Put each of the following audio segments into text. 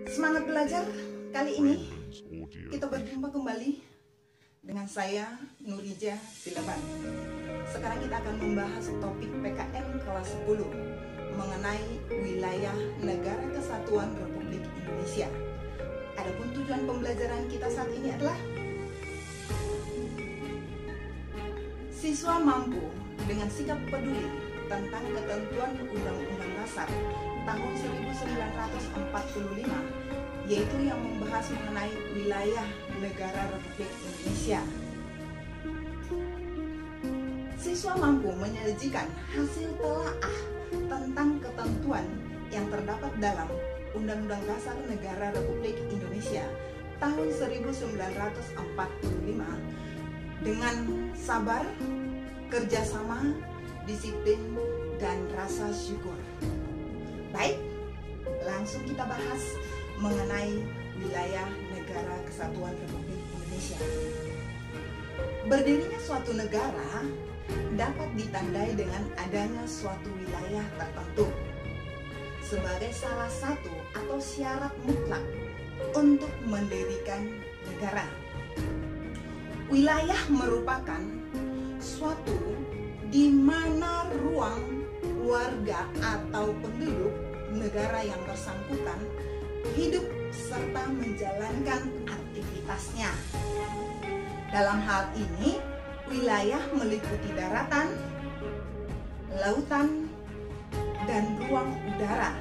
Semangat belajar. Kali ini kita berjumpa kembali dengan saya Nurija Silaban. Sekarang kita akan membahas topik PKN kelas 10 mengenai wilayah Negara Kesatuan Republik Indonesia. Adapun tujuan pembelajaran kita saat ini adalah siswa mampu dengan sikap peduli tentang ketentuan Undang-Undang Dasar tahun 1945, yaitu yang membahas mengenai wilayah negara Republik Indonesia. Siswa mampu menyajikan hasil telaah tentang ketentuan yang terdapat dalam Undang-Undang Dasar Negara Republik Indonesia tahun 1945 dengan sabar, kerjasama, disiplin, dan rasa syukur. Baik, langsung kita bahas mengenai wilayah Negara Kesatuan Republik Indonesia. Berdirinya suatu negara dapat ditandai dengan adanya suatu wilayah tertentu sebagai salah satu atau syarat mutlak untuk mendirikan negara. Wilayah merupakan suatu di mana ruang warga atau penduduk negara yang bersangkutan hidup serta menjalankan aktivitasnya. Dalam hal ini, wilayah meliputi daratan, lautan, dan ruang udara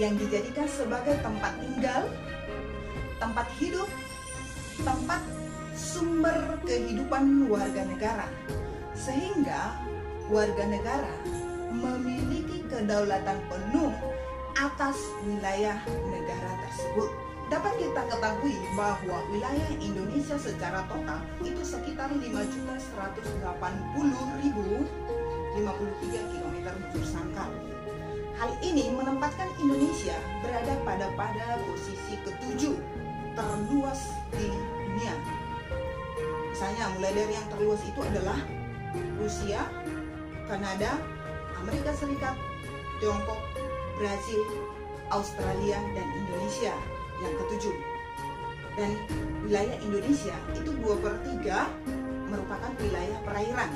yang dijadikan sebagai tempat tinggal, tempat hidup, tempat sumber kehidupan warga negara, sehingga warga negara memiliki kedaulatan penuh atas wilayah negara tersebut. Dapat kita ketahui bahwa wilayah Indonesia secara total itu sekitar 5.180.053 km bujur sangkal. Hal ini menempatkan Indonesia berada pada posisi ke-7 terluas di dunia. Misalnya mulai dari yang terluas itu adalah Rusia, Kanada, Amerika Serikat, Tiongkok, Brazil, Australia, dan Indonesia yang ke-7. Dan wilayah Indonesia itu 2/3 merupakan wilayah perairan.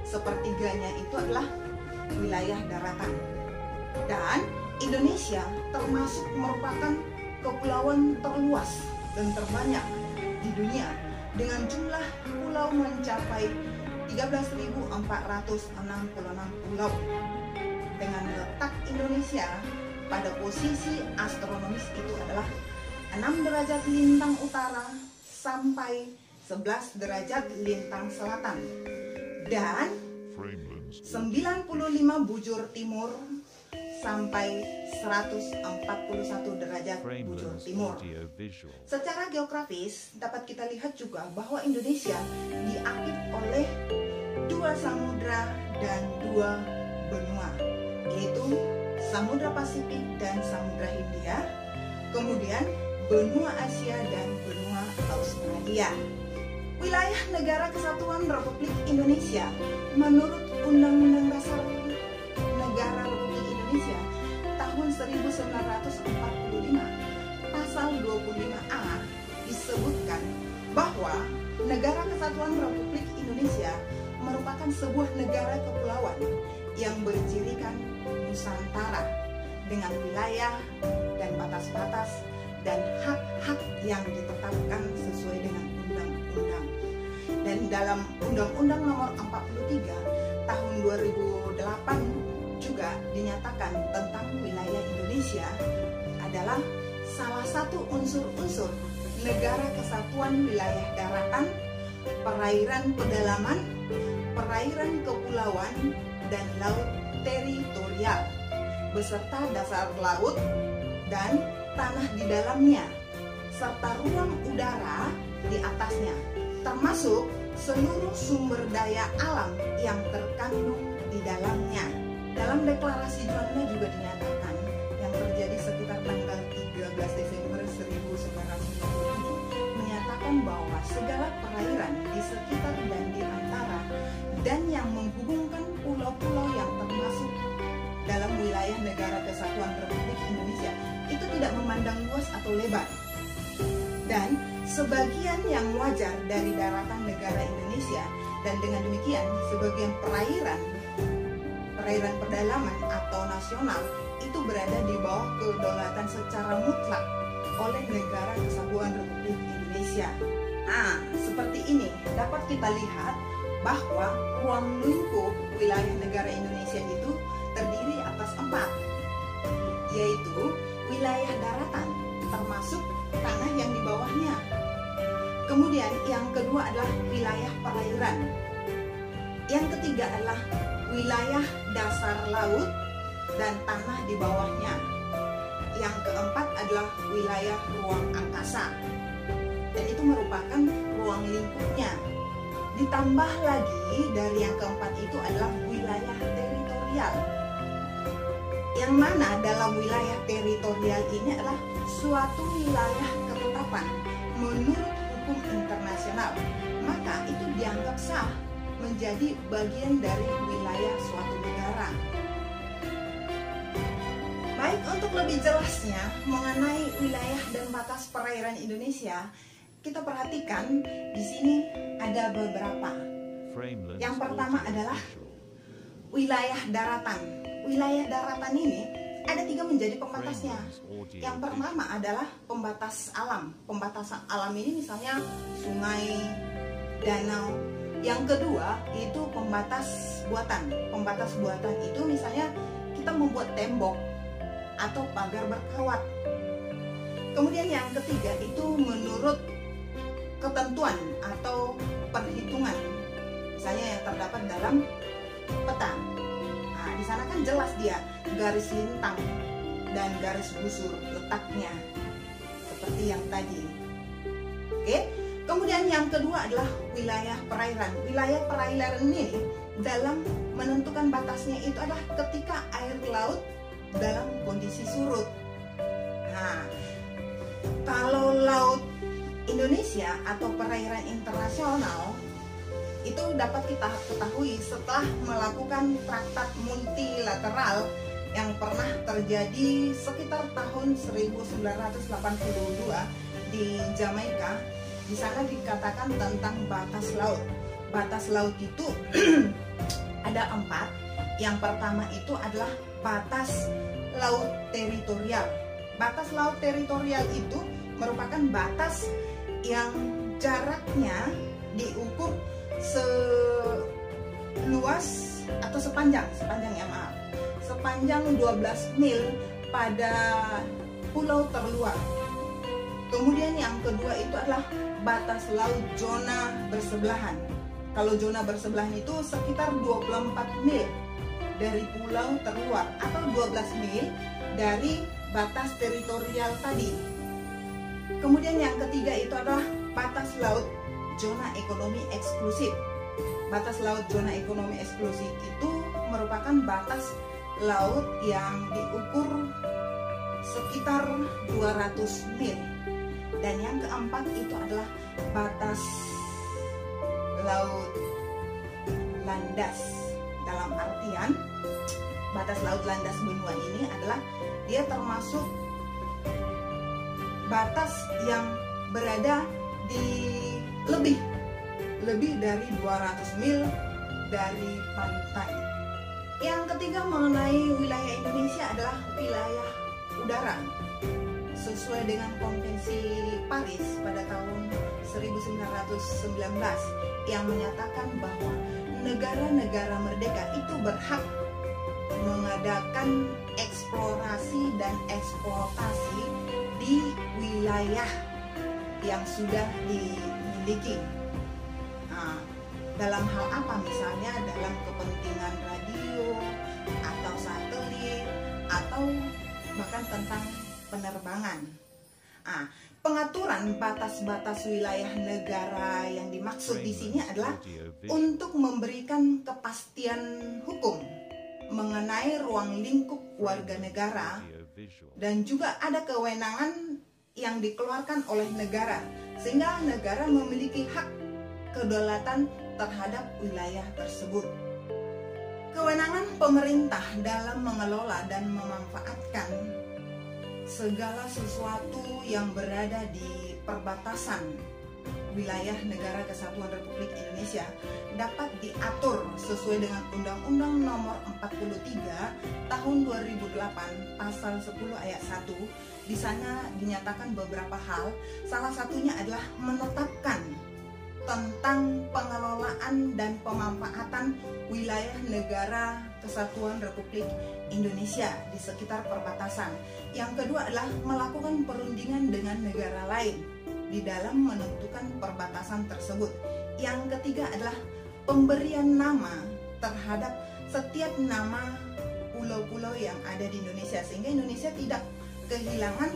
Sepertiganya itu adalah wilayah daratan. Dan Indonesia termasuk merupakan kepulauan terluas dan terbanyak di dunia dengan jumlah pulau mencapai 13.466 pulau. Dengan letak Indonesia pada posisi astronomis itu adalah 6 derajat lintang utara sampai 11 derajat lintang selatan dan 95 bujur timur sampai 141 derajat bujur timur. Secara geografis dapat kita lihat juga bahwa Indonesia diapit oleh 2 samudra dan 2 benua, yaitu Samudra Pasifik dan Samudra Hindia, kemudian benua Asia dan benua Australia. Wilayah Negara Kesatuan Republik Indonesia menurut Undang-Undang Dasar Negara Republik Indonesia tahun 1945 pasal 25A disebutkan bahwa Negara Kesatuan Republik Indonesia merupakan sebuah negara kepulauan yang bercirikan Nusantara dengan wilayah dan batas-batas dan hak-hak yang ditetapkan sesuai dengan undang-undang. Dan dalam Undang-Undang Nomor 43 tahun 2008 juga dinyatakan tentang wilayah Indonesia adalah salah satu unsur-unsur negara kesatuan wilayah daratan, perairan pedalaman, perairan kepulauan, dan laut teritorial beserta dasar laut dan tanah di dalamnya serta ruang udara di atasnya, termasuk seluruh sumber daya alam yang terkandung di dalamnya. Dalam deklarasi Juanda juga dinyatakan yang terjadi sekitar tanggal 13 Desember 1957 menyatakan bahwa segala perairan di sekitar dan di antara dan yang menghubungkan pulau-pulau yang termasuk dalam wilayah Negara Kesatuan Republik Indonesia itu tidak memandang luas atau lebar. Dan sebagian yang wajar dari daratan negara Indonesia, dan dengan demikian sebagian perairan pedalaman atau nasional itu berada di bawah kedaulatan secara mutlak oleh Negara Kesatuan Republik Indonesia. Nah, seperti ini dapat kita lihat bahwa ruang lingkup wilayah negara Indonesia itu terdiri atas 4, yaitu wilayah daratan termasuk tanah yang di bawahnya. Kemudian yang kedua adalah wilayah perairan. Yang ketiga adalah wilayah dasar laut dan tanah di bawahnya. Yang keempat adalah wilayah ruang angkasa, dan itu merupakan ruang lingkupnya. Ditambah lagi dari yang keempat itu adalah wilayah teritorial, yang mana dalam wilayah teritorial ini adalah suatu wilayah ketetapan menurut hukum internasional, maka itu dianggap sah menjadi bagian dari wilayah suatu negara. Baik, untuk lebih jelasnya mengenai wilayah dan batas perairan Indonesia, kita perhatikan di sini ada beberapa. Yang pertama adalah wilayah daratan. Wilayah daratan ini ada 3 menjadi pembatasnya. Yang pertama adalah pembatas alam. Pembatasan alam ini misalnya sungai, danau. Yang kedua itu pembatas buatan. Pembatas buatan itu misalnya kita membuat tembok atau pagar berkawat. Kemudian yang ketiga itu menurut ketentuan atau perhitungan, misalnya yang terdapat dalam peta. Nah, di sana kan jelas dia garis lintang dan garis busur letaknya seperti yang tadi. Oke. Kemudian yang kedua adalah wilayah perairan. Wilayah perairan ini dalam menentukan batasnya itu adalah ketika air laut dalam kondisi surut. Nah, kalau laut Indonesia atau perairan internasional itu dapat kita ketahui setelah melakukan traktat multilateral yang pernah terjadi sekitar tahun 1982 di Jamaika. Di sana dikatakan tentang batas laut. Batas laut itu ada 4. Yang pertama itu adalah batas laut teritorial. Batas laut teritorial itu merupakan batas yang jaraknya diukur seluas atau sepanjang 12 mil pada pulau terluar. Kemudian yang kedua itu adalah batas laut zona bersebelahan. Kalau zona bersebelahan itu sekitar 24 mil dari pulau terluar atau 12 mil dari batas teritorial tadi. Kemudian yang ketiga itu adalah batas laut zona ekonomi eksklusif. Batas laut zona ekonomi eksklusif itu merupakan batas laut yang diukur sekitar 200 mil. Dan yang keempat itu adalah batas laut landas. Dalam artian batas laut landas benua ini adalah dia termasuk batas yang berada di lebih dari 200 mil dari pantai. Yang ketiga mengenai wilayah Indonesia adalah wilayah udara. Sesuai dengan Konvensi Paris pada tahun 1919 yang menyatakan bahwa negara-negara merdeka itu berhak mengadakan eksplorasi dan eksploitasi di wilayah yang sudah dimiliki. Nah, dalam hal apa? Misalnya dalam kepentingan radio atau satelit atau bahkan tentang penerbangan. Pengaturan batas-batas wilayah negara yang dimaksud di sini adalah untuk memberikan kepastian hukum mengenai ruang lingkup warga negara, dan juga ada kewenangan yang dikeluarkan oleh negara sehingga negara memiliki hak kedaulatan terhadap wilayah tersebut. Kewenangan pemerintah dalam mengelola dan memanfaatkan segala sesuatu yang berada di perbatasan wilayah Negara Kesatuan Republik Indonesia dapat diatur sesuai dengan Undang-Undang Nomor 43 Tahun 2008 Pasal 10 Ayat 1. Di sana dinyatakan beberapa hal, salah satunya adalah menetapkan tentang pengelolaan dan pemanfaatan wilayah Negara Kesatuan Republik Indonesia di sekitar perbatasan. Yang kedua adalah melakukan perundingan dengan negara lain di dalam menentukan perbatasan tersebut. Yang ketiga adalah pemberian nama terhadap setiap nama pulau-pulau yang ada di Indonesia, sehingga Indonesia tidak kehilangan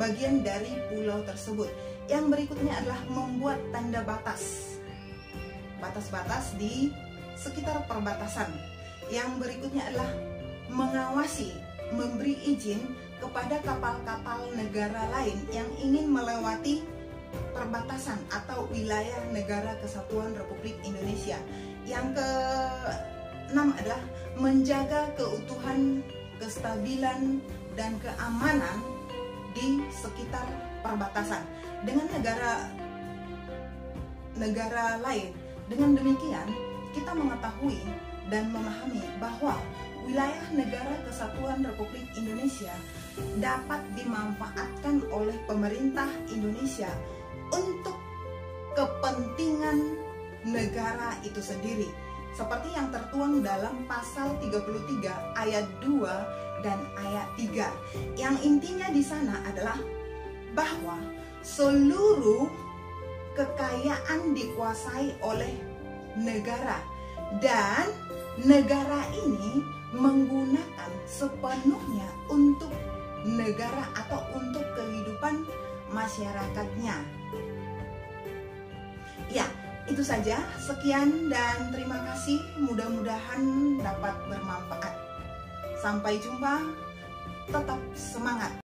bagian dari pulau tersebut. Yang berikutnya adalah membuat tanda batas-batas di sekitar perbatasan. Yang berikutnya adalah mengawasi, memberi izin kepada kapal-kapal negara lain yang ingin melewati perbatasan atau wilayah Negara Kesatuan Republik Indonesia. Yang keenam adalah menjaga keutuhan, kestabilan, dan keamanan di sekitar perbatasan dengan negara lain. Dengan demikian, kita mengetahui dan memahami bahwa wilayah Negara Kesatuan Republik Indonesia dapat dimanfaatkan oleh pemerintah Indonesia untuk kepentingan negara itu sendiri, seperti yang tertuang dalam pasal 33 ayat 2 dan ayat 3. Yang intinya di sana adalah bahwa seluruh kekayaan dikuasai oleh negara, dan negara ini menggunakan sepenuhnya untuk negara atau untuk kehidupan masyarakatnya. Ya, itu saja. Sekian dan terima kasih. Mudah-mudahan dapat bermanfaat. Sampai jumpa. Tetap semangat.